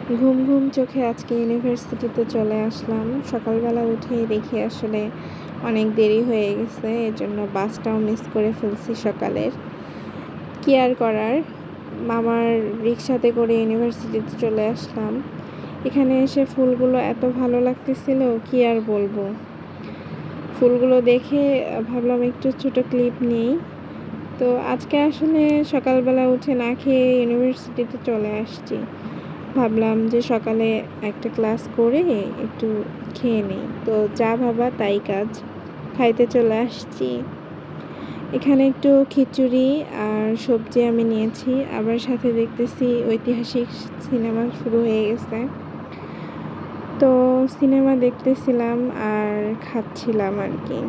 ঘুম ঘুম চোখে আজকে ইউনিভার্সিটিতে চলে আসলাম। সকালবেলা উঠেই দেখি আসলে অনেক দেরি হয়ে গেছে, এজন্য বাসটাও মিস করে ফেলছি সকালের। কি আর করার, মামার রিক্সাতে করে ইউনিভার্সিটিতে চলে আসলাম। এখানে এসে ফুলগুলো এত ভালো লাগতেছিল, কি আর বলবো। ফুলগুলো দেখে ভাবলাম একটু ছোট ক্লিপ নিই। তো আজকে আসলে সকালবেলা উঠে না খেয়ে ইউনিভার্সিটিতে চলে আসছি। ভাবলাম যে সকালে একটা ক্লাস করে একটু খেয়ে নিই, তো যা ভাবা তাই কাজ, খাইতে চলে আসছি। এখানে একটু খিচুড়ি আর সবজি আমি নিয়েছি, আবার সাথে দেখতেছি ঐতিহাসিক সিনেমা শুরু হয়ে গেছে। তো সিনেমা দেখতেছিলাম আর খাচ্ছিলাম আর কি।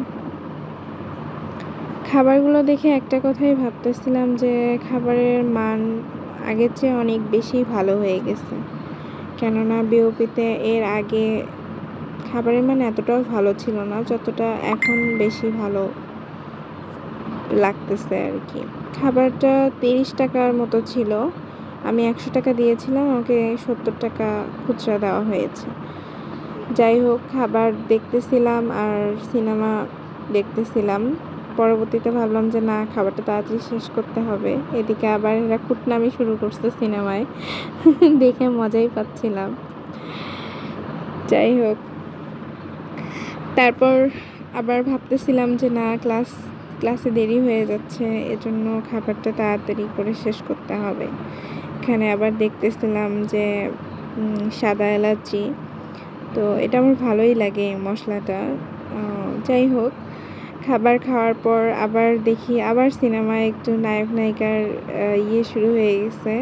খাবারগুলো দেখে একটা কথাই ভাবতেছিলাম যে খাবারের মান আগের চেয়ে অনেক বেশি ভালো হয়ে গেছে। কেননা বিওপিতে এর আগে খাবারের মান এতটাও ভালো ছিল না, যতটা এখন বেশি ভালো লাগতেছে আর কি। খাবারটা 30 টাকার মতো ছিল, আমি 100 টাকা দিয়েছিলাম, আমাকে 70 টাকা খুচরা দেওয়া হয়েছে। যাই হোক, খাবার দেখতেছিলাম আর সিনেমা দেখতেছিলাম। পরবর্তীতে ভাবলাম যে না, খাবারটা তাড়াতাড়ি শেষ করতে হবে। এদিকে আবার এরা কুটনামি শুরু করছে সিনেমায়। দেখে মজাই পাচ্ছিলাম। যাই হোক, তারপর আবার ভাবতেছিলাম যে না, ক্লাসে দেরি হয়ে যাচ্ছে, এজন্য খাবারটা তাড়াতাড়ি করে শেষ করতে হবে। এখানে আবার দেখতেছিলাম যে সাদা এলাচি, তো এটা আমার ভালোই লাগে মশলাটা। যাই হোক, খাবার খাওয়ার পর আবার দেখি আবার সিনেমায় একটু নায়ক নায়িকার শুরু হয়ে গেছে,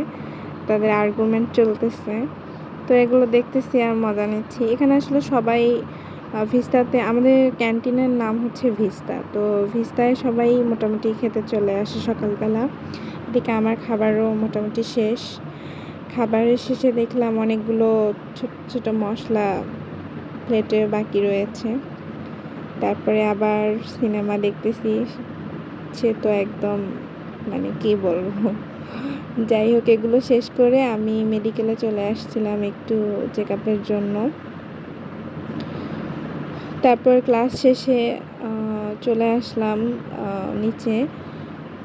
তাদের আর্গুমেন্ট চলতেছে। তো এগুলো দেখতেছি আর মজা নিচ্ছি। এখানে আসলে সবাই ভিস্তাতে, আমাদের ক্যান্টিনের নাম হচ্ছে ভিস্তা, তো ভিস্তায় সবাই মোটামুটি খেতে চলে আসে সকালবেলা। এদিকে আমার খাবারও মোটামুটি শেষ। খাবারের শেষে দেখলাম অনেকগুলো ছোট ছোট মশলা প্লেটে বাকি রয়েছে। তারপরে আবার সিনেমা দেখতেছি, সে তো একদম মানে কি বলবো। যাই হোক, এগুলো শেষ করে আমি মেডিকেলে চলে আসছিলাম একটু চেক আপের জন্য। তারপর ক্লাস শেষে চলে আসলাম নিচে।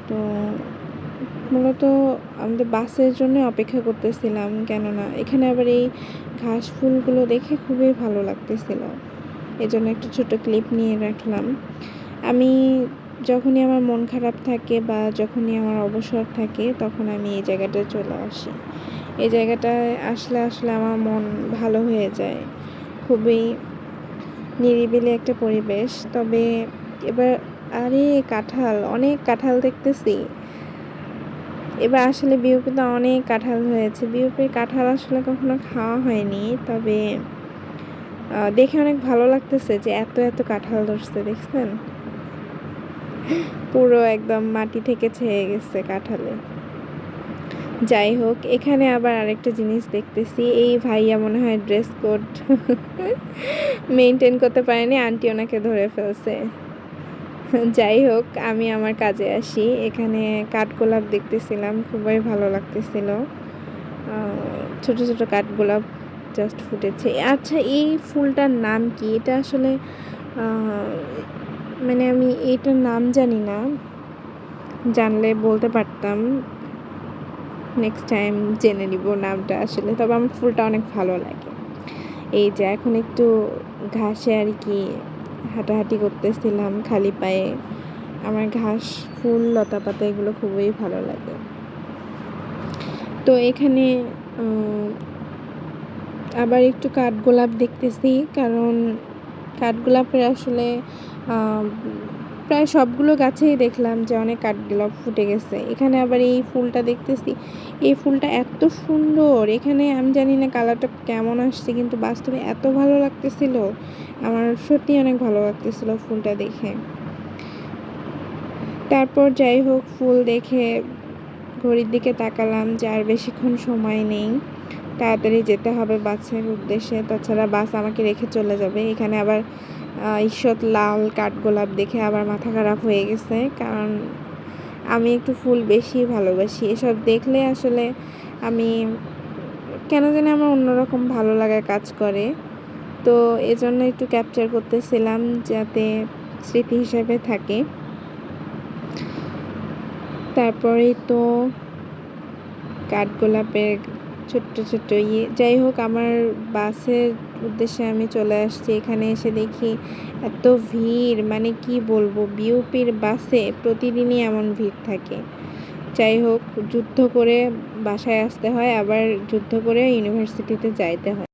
তো মূলত আমাদের বাসের জন্য অপেক্ষা করতেছিলাম, কেননা এখানে আবার এই ঘাস ফুলগুলো দেখে খুবই ভালো লাগতেছিল, এজন্য একটু ছোট ক্লিপ নিয়ে রাখলাম। আমি যখনই আমার মন খারাপ থাকে বা যখনই আমার অবসর থাকে, তখন আমি এই জায়গাটায় চলে আসি। এই জায়গাটায় আসলে আমার মন ভালো হয়ে যায়। খুবই নিরিবিলি একটা পরিবেশ। তবে এবার আরে কাঁঠাল, অনেক কাঁঠাল দেখতেছি। এবার আসলে বিউপিতে অনেক কাঁঠাল হয়েছে। বিউপির কাঁঠাল আসলে কখনো খাওয়া হয়নি, তবে দেখে অনেক ভালো লাগতেছে যে এত এত কাঁঠাল ধরছে, দেখছেন? পুরো একদম মাটি থেকে ছেয়ে গেছে কাঁঠালে। যাই হোক, এখানে আবার আরেকটা জিনিস দেখতেছি, এই ভাইয়া মনে হয় ড্রেস কোড মেনটেন করতে পারেনি, আন্টি ওনাকে ধরে ফেলছে। যাই হোক, আমি আমার কাজে আসি। এখানে কাঠগোলাপ দেখতেছিলাম, খুবই ভালো লাগতেছিল। ছোট ছোট কাঠগোলাপ জাস্ট ফুটেছে। আচ্ছা, এই ফুলটার নাম কি? এটা আসলে মানে আমি এইটার নাম জানি না, জানলে বলতে পারতাম। নেক্সট টাইম জেনে নিব নামটা আসলে। তবে আমার ফুলটা অনেক ভালো লাগে। এই যে এখন একটু ঘাসে আর কি হাঁটাহাঁটি করতেছিলাম খালি পায়ে। আমার ঘাস, ফুল, লতাপাতা এগুলো খুবই ভালো লাগে। তো এখানে আবার একটু কাঠগোলাপ দেখতেছি, কারণ কাঠগোলাপের আসলে প্রায় সবগুলো গাছেই দেখলাম যে অনেক কাঠগোলাপ ফুটে গেছে। এখানে আবার এই ফুলটা দেখতেছি, এই ফুলটা এত সুন্দর। এখানে আমি জানি না কালারটা কেমন আসছে, কিন্তু বাস্তবে এত ভালো লাগতেছিল, আমার সত্যি অনেক ভালো লাগতেছিল ফুলটা দেখে। তারপর যাই হোক, ফুল দেখে ঘড়ির দিকে তাকালাম যে আর বেশিক্ষণ সময় নেই, তাড়াতাড়ি যেতে হবে বাসের উদ্দেশ্যে, তাছাড়া বাস আমাকে রেখে চলে যাবে। এখানে আবার ঈষৎ লাল কাঠগোলাপ দেখে আবার মাথা খারাপ হয়ে গেছে, কারণ আমি একটু ফুল বেশি ভালোবাসি। এসব দেখলে আসলে আমি কেন জানি আমার অন্যরকম ভালো লাগা কাজ করে। তো এজন্য একটু ক্যাপচার করতেছিলাম যাতে স্মৃতি হিসেবে থাকে। তারপরেই তো কাঠগোলাপের ছোট্ট, ছোট্ট যাই হোক আমার বাসের উদ্দেশ্যে আমি চলে আসছি। এখানে এসে দেখি এত ভিড়, মানে কি বলবো, বিউপির বাসে প্রতিদিনই এমন ভিড় থাকে। যাই হোক, যুদ্ধ করে বাসায় আসতে হয়, আবার যুদ্ধ করে ইউনিভার্সিটিতে যাইতে হয়।